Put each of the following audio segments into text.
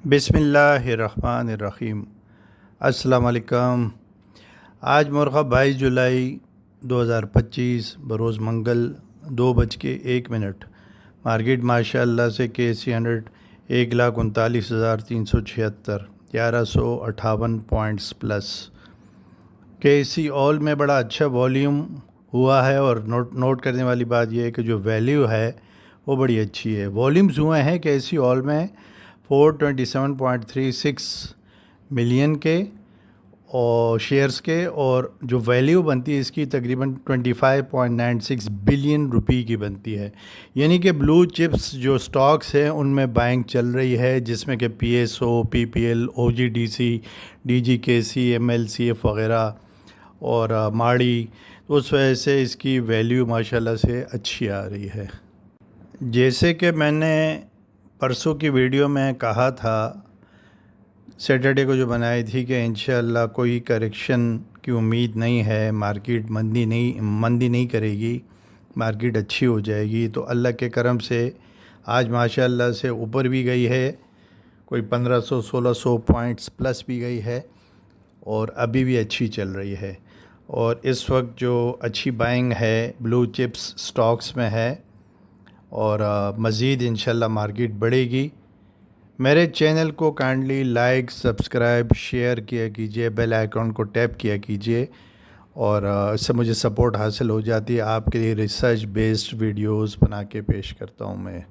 बिस्मिल्लाहिर्रहमानिर्रहीम। अस्सलाम वालेकुम। आज मुरग़ब 22 जुलाई 2025 बरोज़ मंगल 2:01। मार्केट माशाअल्लाह से KSE 100 1,39,376 1158 points plus. KSE all में बड़ा अच्छा वॉल्यूम हुआ है और नोट करने वाली बात यह है कि जो वैल्यू है वो बड़ी अच्छी है। वॉल्यूम्स हुए हैं KSE ऑल में 427.36 मिलियन के और शेयर्स के, और जो वैल्यू बनती है इसकी तकरीबन 25.96 बिलियन रुपए की बनती है। यानी कि ब्लू चिप्स जो स्टॉक्स हैं उनमें बाइंग चल रही है, जिसमें कि PSO, PPL, OGDC, DGKC, MLCF वगैरह और माड़ी, तो उस वजह से इसकी वैल्यू माशाल्लाह से अच्छी आ रही है। जैसे कि मैंने परसों की वीडियो में कहा था, सैटरडे को जो बनाई थी, कि इंशाअल्लाह कोई करेक्शन की उम्मीद नहीं है, मार्केट मंदी नहीं करेगी, मार्केट अच्छी हो जाएगी। तो अल्लाह के करम से आज माशाअल्लाह से ऊपर भी गई है, कोई 1500-1600 पॉइंट्स प्लस भी गई है और अभी भी अच्छी चल रही है। और इस वक्त जो अच्छी बाइंग है ब्लू चिप्स स्टॉक्स में है और मज़ीद इंशाल्लाह मार्केट बढ़ेगी। मेरे चैनल को काइंडली लाइक, सब्सक्राइब, शेयर किया कीजिए, बेल आइकॉन को टैप किया कीजिए और इससे मुझे सपोर्ट हासिल हो जाती है। आपके लिए रिसर्च बेस्ड वीडियोस बना के पेश करता हूँ मैं।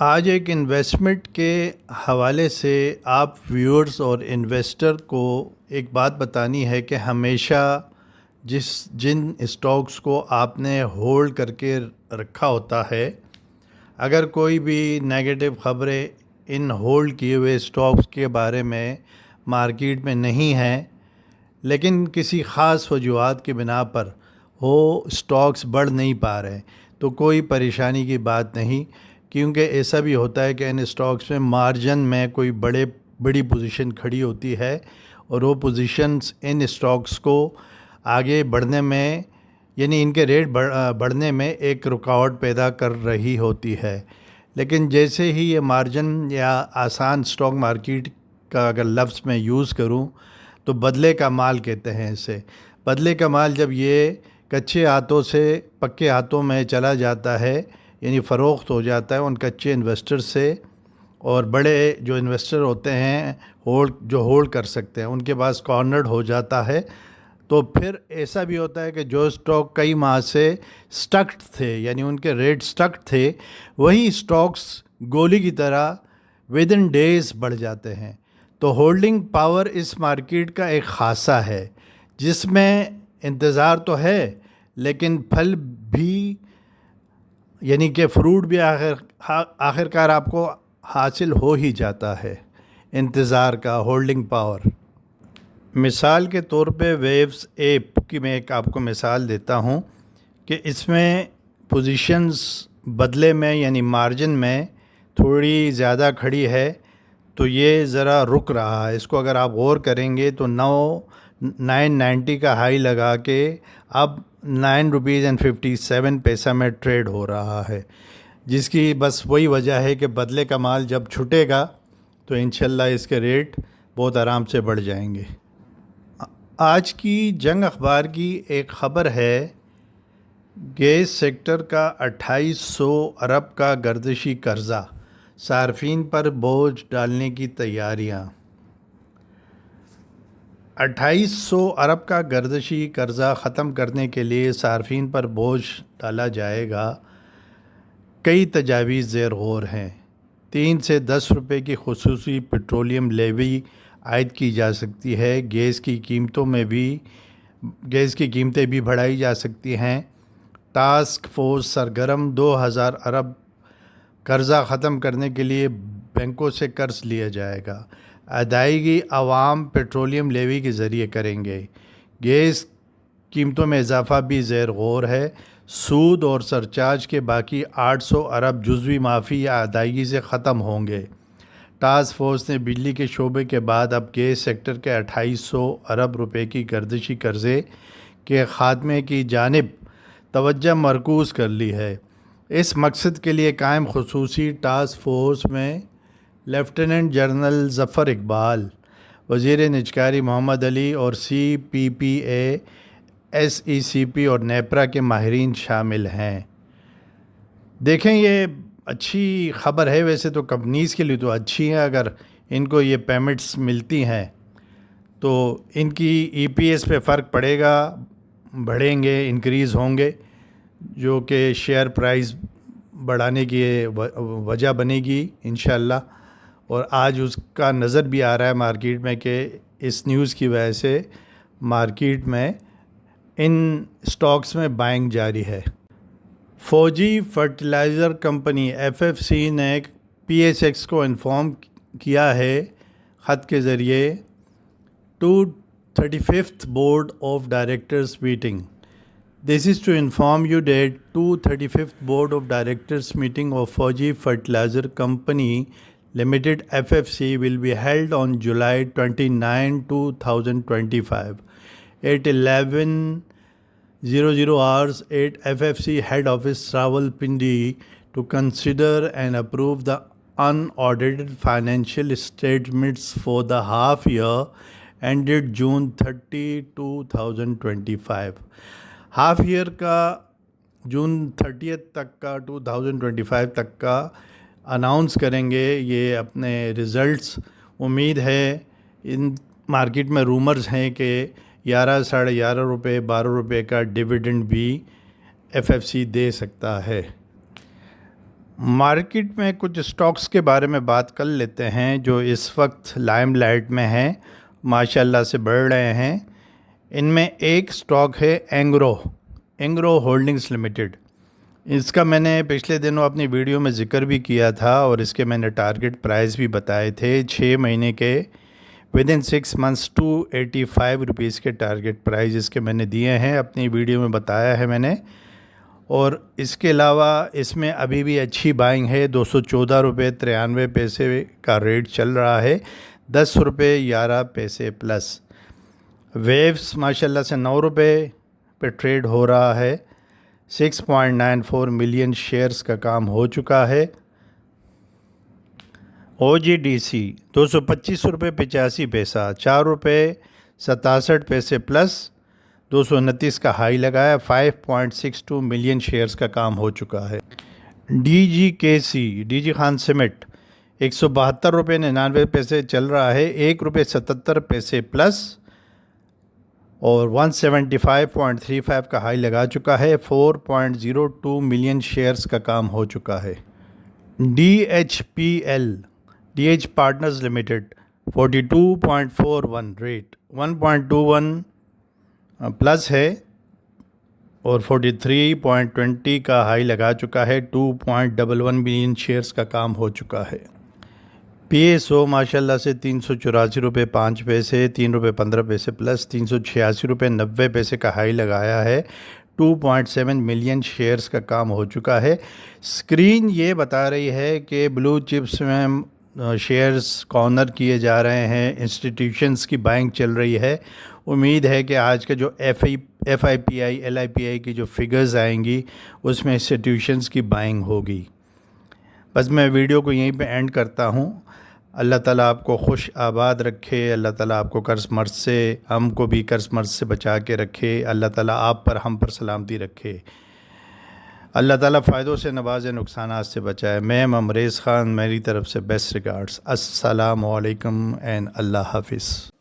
आज एक इन्वेस्टमेंट के हवाले से आप व्यूअर्स और इन्वेस्टर को एक बात बतानी है कि हमेशा जिन स्टॉक्स को आपने होल्ड करके रखा होता है, अगर कोई भी नेगेटिव ख़बरें इन होल्ड किए हुए स्टॉक्स के बारे में मार्केट में नहीं हैं, लेकिन किसी ख़ास वजूहात के बिना पर वो स्टॉक्स बढ़ नहीं पा रहे, तो कोई परेशानी की बात नहीं, क्योंकि ऐसा भी होता है कि इन स्टॉक्स में मार्जिन में कोई बड़ी पोजीशन खड़ी होती है और वो पोजीशंस इन स्टॉक्स को आगे बढ़ने में, यानी इनके रेट बढ़ने में एक रुकावट पैदा कर रही होती है। लेकिन जैसे ही ये मार्जिन या आसान स्टॉक मार्केट का अगर लफ्ज़ में यूज़ करूं तो बदले का माल कहते हैं इसे। बदले का माल जब ये कच्चे हाथों से पक्के हाथों में चला जाता है, यानी फ़रोख्त हो जाता है उन कच्चे इन्वेस्टर से, और बड़े जो इन्वेस्टर होते हैं जो होल्ड कर सकते हैं उनके पास कॉर्नर्ड हो जाता है, तो फिर ऐसा भी होता है कि जो स्टॉक कई माह से स्टक्ड थे, यानी उनके रेट स्टक्ड थे, वही स्टॉक्स गोली की तरह विद इन डेज बढ़ जाते हैं। तो होल्डिंग पावर इस मार्केट का एक खासा है, जिसमें इंतज़ार तो है लेकिन फल भी, यानी कि फ्रूट भी आखिरकार आपको हासिल हो ही जाता है। इंतज़ार का होल्डिंग पावर, मिसाल के तौर पे वेव्स ऐप की मैं एक आपको मिसाल देता हूँ कि इसमें पोजीशंस बदले में, यानी मार्जिन में थोड़ी ज़्यादा खड़ी है, तो ये ज़रा रुक रहा है। इसको अगर आप गौर करेंगे तो 990 का हाई लगा के अब 9.57 रुपये में ट्रेड हो रहा है, जिसकी बस वही वजह है कि बदले का माल जब छुटेगा तो इंशाल्लाह इसके रेट बहुत आराम से बढ़ जाएंगे। आज की जंग अखबार की एक ख़बर है, गैस सेक्टर का 2800 अरब का गर्दिशी कर्ज़ा, सार्फिन पर बोझ डालने की तैयारियां। 2800 अरब का गर्दिशी कर्ज़ा ख़त्म करने के लिए सार्फिन पर बोझ डाला जाएगा। कई तजावीज़ ज़ेर गौर हैं। 3 से 10 रुपये की खुसूसी पेट्रोलियम लेवी आयद की जा सकती है। गैस की कीमतें भी बढ़ाई जा सकती हैं। टास्क फोर्स सरगर्म, 2000 अरब कर्ज़ा ख़त्म करने के लिए बैंकों से कर्ज लिया जाएगा। अदायगी आवाम पेट्रोलियम लेवी के ज़रिए करेंगे। गैस कीमतों में इजाफ़ा भी ज़ेर गौर है। सूद और सरचार्ज के बाकी 800 अरब जुज़वी माफ़ी या अदायगी से ख़त्म होंगे। टास्क फोर्स ने बिजली के शोबे के बाद अब गैस सेक्टर के 2800 अरब रुपए की गर्दिशी कर्ज़े के ख़ात्मे की जानिब तवज्जो मरकूज़ कर ली है। इस मकसद के लिए कायम खुसूसी टास्क फोर्स में لیفٹیننٹ جنرل ظفر اقبال، وزیر نجکاری محمد علی اور CPPA SECP اور نیپرا کے ماہرین شامل ہیں۔ دیکھیں یہ اچھی خبر ہے، ویسے تو کمپنیز کے لیے تو اچھی ہے، اگر ان کو یہ پیمنٹس ملتی ہیں تو ان کی EPS پہ فرق پڑے گا، بڑھیں گے، انکریز ہوں گے، جو کہ شیئر پرائز بڑھانے کی وجہ بنے گی انشاءاللہ۔ اور آج اس کا نظر بھی آ رہا ہے مارکیٹ میں کہ اس نیوز کی وجہ سے مارکیٹ میں ان سٹاکس میں بائنگ جاری ہے۔ فوجی فرٹیلائزر کمپنی FFC نے PSX کو انفارم کیا ہے خط کے ذریعے 235th Board of Directors meeting. This is to inform you that 235th Board of Directors meeting of Fauji Fertilizer Company Limited FFC will be held on July 29, 2025 at 11:00 hours at FFC head office Rawalpindi to consider and approve the unaudited financial statements for the half year ended June 30, 2025. Half year کا جون 30 تک کا 2025 تک کا announce کریں گے یہ اپنے results. امید ہے، ان مارکیٹ میں رومرز ہیں کہ 11 ساڑھے 11 روپے 12 روپے کا ڈیویڈنڈ بھی FFC دے سکتا ہے۔ مارکیٹ میں کچھ سٹاکس کے بارے میں بات کر لیتے ہیں جو اس وقت لائم لائٹ میں ہیں، ماشاءاللہ سے بڑھ رہے ہیں۔ ان میں ایک سٹاک ہے اینگرو ہولڈنگز لمیٹڈ۔ اس کا میں نے پچھلے دنوں اپنی ویڈیو میں ذکر بھی کیا تھا اور اس کے میں نے ٹارگٹ پرائز بھی بتائے تھے 6 مہینے کے ودن 6 months 285 روپیز کے ٹارگٹ پرائز اس کے میں نے دیے ہیں، اپنی ویڈیو میں بتایا ہے میں نے۔ اور اس کے علاوہ اس میں ابھی بھی اچھی بائنگ ہے، 214 روپے 93 پیسے کا ریٹ چل رہا ہے، 10 روپے 11 پیسے پلس۔ ویوز ماشاءاللہ سے 9 روپے پہ ٹریڈ ہو رہا ہے، 6.94 ملین شیئرز کا کام ہو چکا ہے۔ OGDC 225 روپے 85 پیسہ، 4 روپے 67 پیسے پلس، 229 کا ہائی لگایا، 5.62 ملین شیئرز کا کام ہو چکا ہے۔ DG خان سیمنٹ 172 روپے 99 پیسے چل رہا ہے، 1 روپے 77 پیسے پلس اور 175.35 کا ہائی لگا چکا ہے، 4.02 ملین شیئرز کا کام ہو چکا ہے۔ DH partners limited 42.41 rate 1.21 plus ہے اور 43.20 کا ہائی لگا چکا ہے، 2.11 ملین شیئرز کا کام ہو چکا ہے۔ PSO ماشاءاللہ سے 384 روپے 5 پیسے، 3 روپے 15 پیسے پلس، 386 روپے 90 پیسے کا ہائی لگایا ہے، 2.7 ملین شیئرز کا کام ہو چکا ہے۔ اسکرین یہ بتا رہی ہے کہ بلو چپس میں شیئرز کارنر کیے جا رہے ہیں، انسٹیٹیوشنز کی بائنگ چل رہی ہے۔ امید ہے کہ آج کا جو FIPI LIPI کی جو فگرز آئیں گی اس میں انسٹیٹیوشنز کی بائنگ ہوگی۔ بس میں ویڈیو کو یہیں پہ اینڈ کرتا ہوں۔ اللہ تعالیٰ آپ کو خوش آباد رکھے، اللہ تعالیٰ آپ کو قرض مرض سے، ہم کو بھی قرض مرض سے بچا کے رکھے، اللہ تعالیٰ آپ پر ہم پر سلامتی رکھے، اللہ تعالیٰ فائدوں سے نوازے، نقصانات سے بچائے۔ میں ممریز خان، میری طرف سے بیسٹ ریگارڈز۔ السلام علیکم اینڈ اللہ حافظ۔